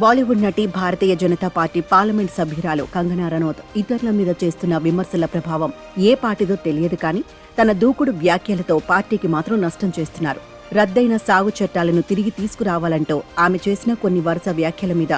బాలీవుడ్ నటి Bharatiya Janata party parliament సభ్యురాలు కంగనా రనౌత్ ఇతరుల మీద చేస్తున్న విమర్శల ప్రభావం ఏ పార్టీదో తెలియదు కానీ తన దూకుడు వ్యాఖ్యలతో పార్టీకి మాత్రం నష్టం చేస్తున్నారు. రద్దయిన సాగు చట్టాలను తిరిగి తీసుకురావాలంటూ ఆమె చేసిన కొన్ని వరుస వ్యాఖ్యల మీద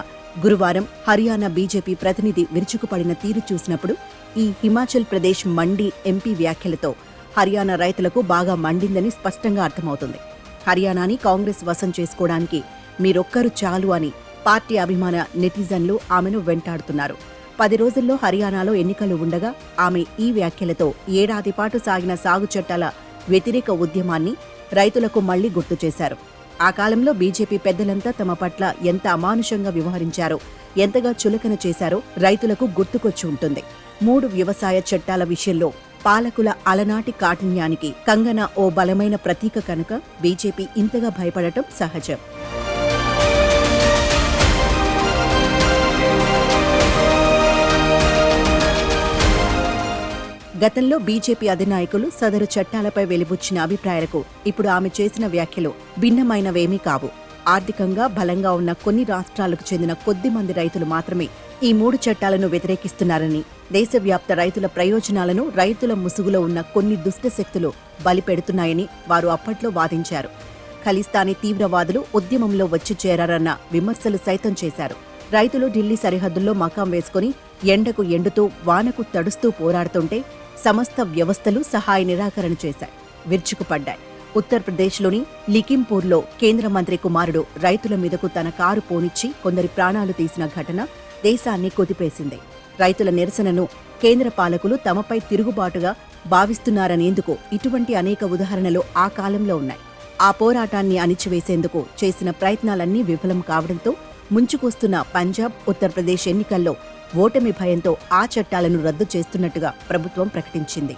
గురువారం హర్యానా బీజేపీ ప్రతినిధి విరుచుకుపడిన తీరు చూసినప్పుడు ఈ హిమాచల్ ప్రదేశ్ మండి ఎంపీ వ్యాఖ్యలతో హర్యానా రైతులకు బాగా మండిందని స్పష్టంగా అర్థమవుతుంది. హర్యానాని కాంగ్రెస్ వశం చేసుకోవడానికి మీరొక్కరు చాలు అని పార్టీ అభిమాన నెటిజన్లు ఆమెను వెంటాడుతున్నారు. 10 రోజుల్లో హర్యానాలో ఎన్నికలు ఉండగా ఆమె ఈ వ్యాఖ్యలతో ఏడాది పాటు సాగిన సాగు చట్టాల వ్యతిరేక ఉద్యమాన్ని రైతులకు మళ్లీ గుర్తు చేశారు. ఆ కాలంలో బీజేపీ పెద్దలంతా తమ పట్ల ఎంత అమానుషంగా వ్యవహరించారో, ఎంతగా చులకన చేశారో రైతులకు గుర్తుకొచ్చి ఉంటుంది. 3 వ్యవసాయ చట్టాల విషయంలో పాలకుల అలనాటి కాఠిన్యానికి కంగనా ఓ బలమైన ప్రతీక కనుక బీజేపీ ఇంతగా భయపడటం సహజం. గతంలో బీజేపీ అధినాయకులు సదరు చట్టాలపై వెలిబుచ్చిన అభిప్రాయాలకు ఇప్పుడు ఆమె చేసిన వ్యాఖ్యలు భిన్నమైనవేమీ కావు. ఆర్థికంగా బలంగా ఉన్న కొన్ని రాష్ట్రాలకు చెందిన కొద్ది మంది రైతులు మాత్రమే ఈ 3 చట్టాలను వ్యతిరేకిస్తున్నారని, దేశవ్యాప్త రైతుల ప్రయోజనాలను రైతుల ముసుగులో ఉన్న కొన్ని దుష్ట శక్తులు బలిపెడుతున్నాయని వారు అప్పట్లో వాదించారు. ఖలిస్తానీ తీవ్రవాదులు ఉద్యమంలో వచ్చి చేరారన్న విమర్శలు సైతం చేశారు. రైతులు ఢిల్లీ సరిహద్దుల్లో మకాం వేసుకుని ఎండకు ఎండుతూ వానకు తడుస్తూ పోరాడుతుంటే సమస్త వ్యవస్థలు సహాయ నిరాకరణ చేశాయి, విరుచుకుపడ్డాయి. ఉత్తరప్రదేశ్లోని లిఖింపూర్లో కేంద్ర మంత్రి కుమారుడు రైతుల మీదకు తన కారు పోనిచ్చి కొందరి ప్రాణాలు తీసిన ఘటన దేశాన్ని కుదిపేసింది. రైతుల నిరసనను కేంద్ర పాలకులు తమపై తిరుగుబాటుగా భావిస్తున్నారనేందుకు ఇటువంటి అనేక ఉదాహరణలు ఆ కాలంలో ఉన్నాయి. ఆ పోరాటాన్ని అణిచివేసేందుకు చేసిన ప్రయత్నాలన్నీ విఫలం కావడంతో ముంచుకొస్తున్న పంజాబ్, ఉత్తరప్రదేశ్ ఎన్నికల్లో ఓటమి భయంతో ఆ చట్టాలను రద్దు చేస్తున్నట్టుగా ప్రభుత్వం ప్రకటించింది.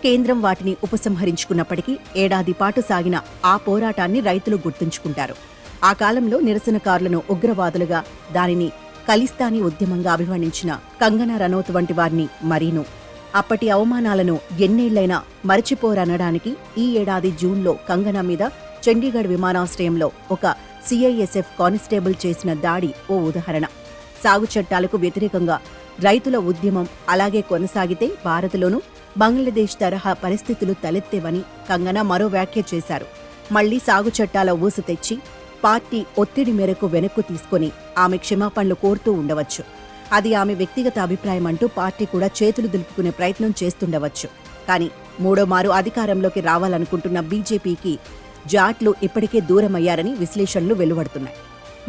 కేంద్రం వాటిని ఉపసంహరించుకున్నప్పటికీ ఏడాది పాటు సాగిన ఆ పోరాటాన్ని రైతులు గుర్తుంచుకుంటారు. ఆ కాలంలో నిరసనకారులను ఉగ్రవాదులుగా, దానిని ఖలిస్తానీ ఉద్యమంగా అభివర్ణించిన కంగనా రనౌత్ వంటి వారిని మరీను. అప్పటి అవమానాలను ఎన్నేళ్లైనా మరచిపోరనడానికి ఈ ఏడాది జూన్లో కంగనా మీద చండీగఢ్ విమానాశ్రయంలో ఒక సిఐఎస్ఎఫ్ కానిస్టేబుల్ చేసిన దాడి ఓ ఉదాహరణ. సాగు చట్టాలకు వ్యతిరేకంగా రైతుల ఉద్యమం అలాగే కొనసాగితే భారత్లోనూ బంగ్లాదేశ్ తరహా పరిస్థితులు తలెత్తేవని కంగనా మరో వ్యాఖ్య చేశారు. మళ్లీ సాగు చట్టాల ఊసు తెచ్చి పార్టీ ఒత్తిడి మేరకు వెనక్కు తీసుకుని ఆమె క్షమాపణలు కోరుతూ ఉండవచ్చు. అది ఆమె వ్యక్తిగత అభిప్రాయం అంటూ పార్టీ కూడా చేతులు దులుపుకునే ప్రయత్నం చేస్తుండవచ్చు. కానీ మూడోమారు అధికారంలోకి రావాలనుకుంటున్న బీజేపీకి జాట్లు ఇప్పటికే దూరమయ్యారని విశ్లేషణలు వెలువడుతున్నాయి.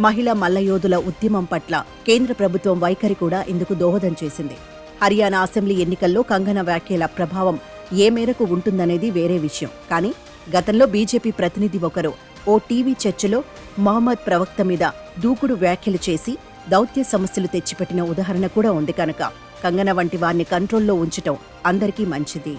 మహిళా మల్లయోధుల ఉద్యమం పట్ల కేంద్ర ప్రభుత్వం వైఖరి కూడా ఇందుకు దోహదం చేసింది. హర్యానా అసెంబ్లీ ఎన్నికల్లో కంగనా వ్యాఖ్యల ప్రభావం ఏ మేరకు ఉంటుందనేది వేరే విషయం. కానీ గతంలో బీజేపీ ప్రతినిధి ఒకరు ఓ టీవీ చర్చలో మహమ్మద్ ప్రవక్త మీద దూకుడు వ్యాఖ్యలు చేసి దౌత్య సమస్యలు తెచ్చిపెట్టిన ఉదాహరణ కూడా ఉంది కనుక కంగనా వంటి వారిని కంట్రోల్లో ఉంచటం అందరికీ మంచిది.